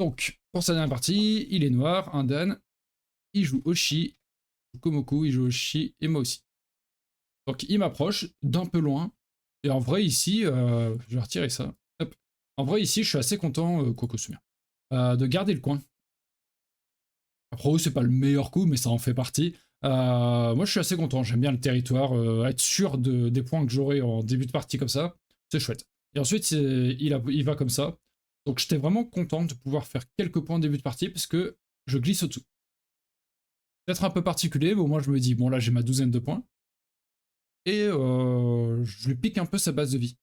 Donc, pour sa dernière partie, il est noir, un Dan, il joue Oshi, Komoku, il joue Oshi, et moi aussi. Donc il m'approche d'un peu loin, et en vrai ici, je vais retirer ça. Hop. En vrai ici, je suis assez content, de garder le coin. Après, c'est pas le meilleur coup, mais ça en fait partie. Moi, je suis assez content. J'aime bien le territoire. Être sûr des points que j'aurai en début de partie comme ça, c'est chouette. Et ensuite, il va comme ça. Donc, j'étais vraiment content de pouvoir faire quelques points en début de partie parce que je glisse au-dessous. Peut-être un peu particulier, mais au moins, je me dis, bon, là, j'ai ma douzaine de points. Et je lui pique un peu sa base de vie.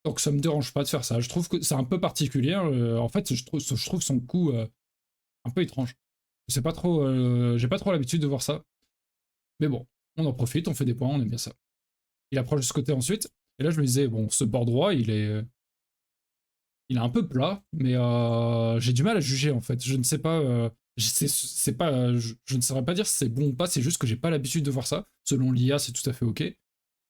Donc, ça me dérange pas de faire ça. Je trouve que c'est un peu particulier. En fait, je trouve son coup un peu étrange. C'est pas trop, j'ai pas trop l'habitude de voir ça. Mais bon, on en profite, on fait des points, on aime bien ça. Il approche de ce côté ensuite. Et là, je me disais, bon, ce bord droit, il est un peu plat, mais j'ai du mal à juger en fait. Je ne sais pas, c'est pas, je ne saurais pas dire si c'est bon ou pas. C'est juste que j'ai pas l'habitude de voir ça. Selon l'IA, c'est tout à fait ok. Et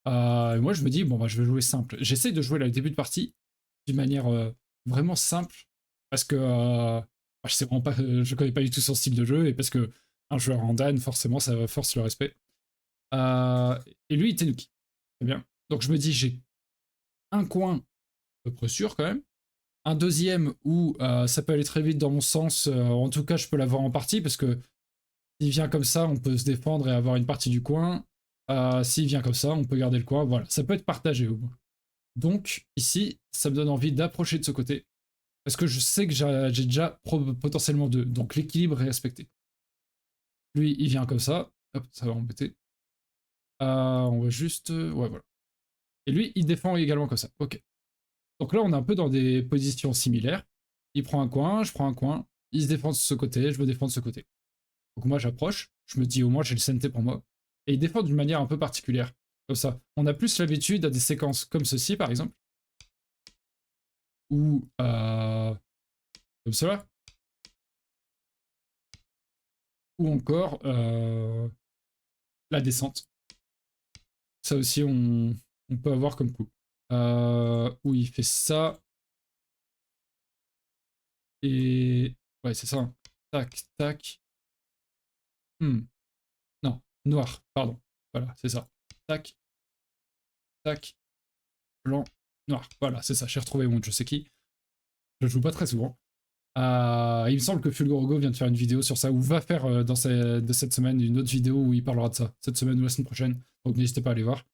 moi, je me dis, bon, bah, je vais jouer simple. J'essaie de jouer là, le début de partie d'une manière vraiment simple parce que je sais vraiment pas, je connais pas du tout son style de jeu et parce que un joueur en Dan, forcément, ça force le respect. Et lui, il Tenuki. Très bien. Donc je me dis, j'ai un coin à peu près sûr quand même. Un deuxième où ça peut aller très vite dans mon sens. En tout cas, je peux l'avoir en partie parce que s'il vient comme ça, on peut se défendre et avoir une partie du coin. S'il vient comme ça, on peut garder le coin. Voilà, ça peut être partagé au moins. Donc ici, ça me donne envie d'approcher de ce côté parce que je sais que j'ai déjà potentiellement deux. Donc l'équilibre est respecté. Lui, il vient comme ça. Hop, ça va embêter. On va juste. Ouais, voilà. Et lui, il défend également comme ça. Ok. Donc là, on est un peu dans des positions similaires. Il prend un coin, je prends un coin. Il se défend de ce côté, je me défends de ce côté. Donc moi, j'approche. Je me dis, au moins, j'ai le CNT pour moi. Et il défend d'une manière un peu particulière. Comme ça. On a plus l'habitude à des séquences comme ceci, par exemple. Ou comme cela. Ou encore la descente. Ça aussi, on peut avoir comme coup. Où il fait ça. Et... Ouais, c'est ça. Hein. Tac, tac. Non, noir, pardon. Voilà, c'est ça. Tac, tac, blanc, noir. Voilà, c'est ça. J'ai retrouvé mon je sais qui. Je joue pas très souvent. Il me semble que Fulgorogo vient de faire une vidéo sur ça, ou va faire de cette semaine une autre vidéo où il parlera de ça, cette semaine ou la semaine prochaine. Donc n'hésitez pas à aller voir.